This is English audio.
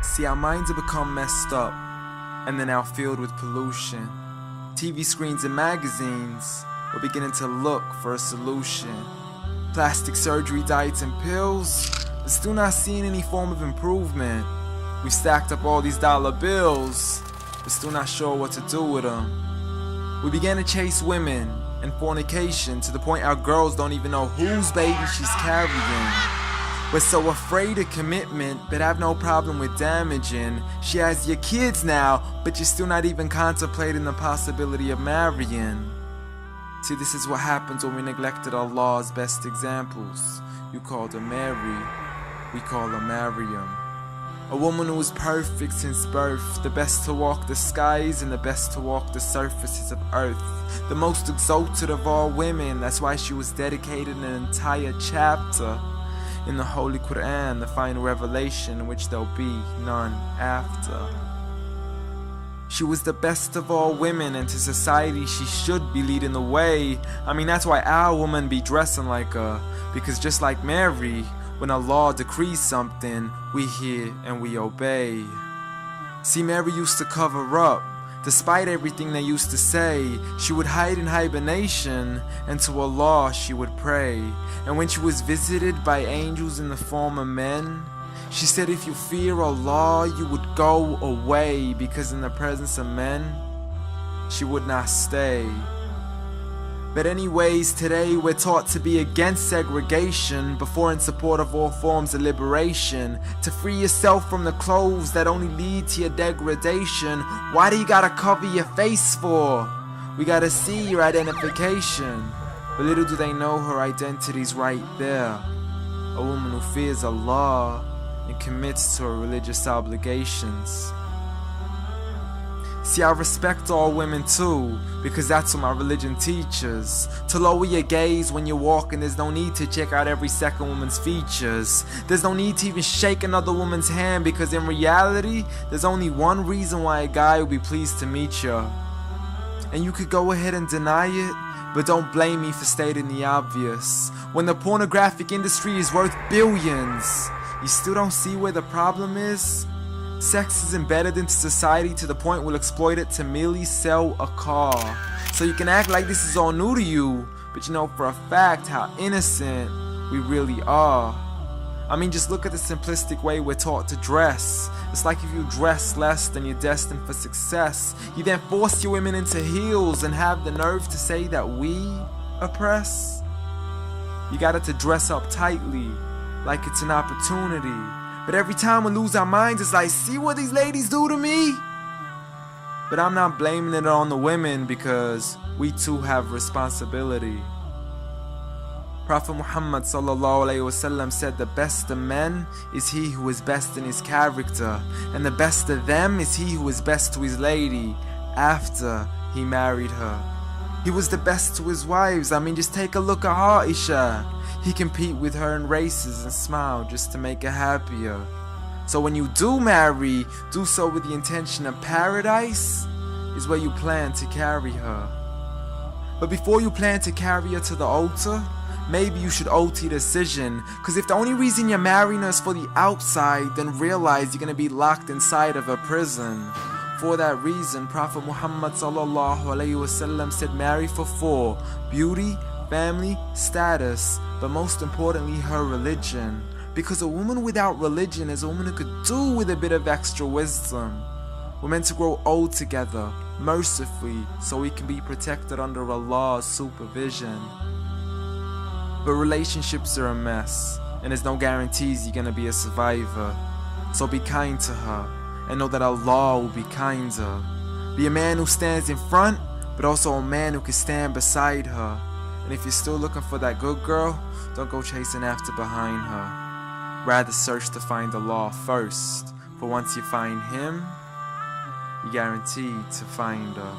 See, our minds have become messed up, and they're now filled with pollution. TV screens and magazines, we're beginning to look for a solution. Plastic surgery, diets, and pills, but still not seeing any form of improvement. We've stacked up all these dollar bills, but still not sure what to do with them. We began to chase women and fornication to the point our girls don't even know whose baby she's carrying. We're so afraid of commitment, but have no problem with damaging. She has your kids now, but you're still not even contemplating the possibility of marrying. See, this is what happens when we neglected Allah's best examples. You called her Mary, we call her Maryam. A woman who was perfect since birth, the best to walk the skies and the best to walk the surfaces of earth. The most exalted of all women, that's why she was dedicated an entire chapter in the Holy Quran, the final revelation in which there'll be none after. She was the best of all women, and to society she should be leading the way. I mean, that's why our women be dressing like her, because just like Mary, when Allah decrees something, we hear and we obey. See, Mary used to cover up. Despite everything they used to say, she would hide in hibernation, and to Allah she would pray. And when she was visited by angels in the form of men, she said if you fear Allah, you would go away, because in the presence of men, she would not stay. But anyways, today we're taught to be against segregation before in support of all forms of liberation. To free yourself from the clothes that only lead to your degradation. Why do you gotta cover your face for? We gotta see your identification. But little do they know her identity's right there. A woman who fears Allah and commits to her religious obligations. See, I respect all women too, because that's what my religion teaches. To lower your gaze when you're walking, there's no need to check out every second woman's features. There's no need to even shake another woman's hand, because in reality, there's only one reason why a guy would be pleased to meet you. And you could go ahead and deny it, but don't blame me for stating the obvious. When the pornographic industry is worth billions, you still don't see where the problem is? Sex is embedded into society to the point we'll exploit it to merely sell a car. So you can act like this is all new to you, but you know for a fact how innocent we really are. I mean, just look at the simplistic way we're taught to dress. It's like if you dress less, then you're destined for success. You then force your women into heels and have the nerve to say that we oppress. You got it to dress up tightly, like it's an opportunity. But every time we lose our minds, it's like, see what these ladies do to me? But I'm not blaming it on the women, because we too have responsibility. Prophet Muhammad ﷺ said the best of men is he who is best in his character, and the best of them is he who is best to his lady after he married her. He was the best to his wives. I mean, just take a look at Aisha. He compete with her in races and smile just to make her happier. So when you do marry, do so with the intention of paradise is where you plan to carry her. But before you plan to carry her to the altar, maybe you should alter your decision. Cause if the only reason you're marrying her is for the outside, then realize you're gonna be locked inside of a prison. For that reason, Prophet Muhammad ﷺ said marry for 4: beauty, family, status, but most importantly her religion. Because a woman without religion is a woman who could do with a bit of extra wisdom. We're meant to grow old together, mercifully, so we can be protected under Allah's supervision. But relationships are a mess, and there's no guarantees you're gonna be a survivor. So be kind to her, and know that Allah will be kinder. Be a man who stands in front, but also a man who can stand beside her. And if you're still looking for that good girl, don't go chasing after behind her. Rather search to find Allah first, for once you find Him, you're guaranteed to find her.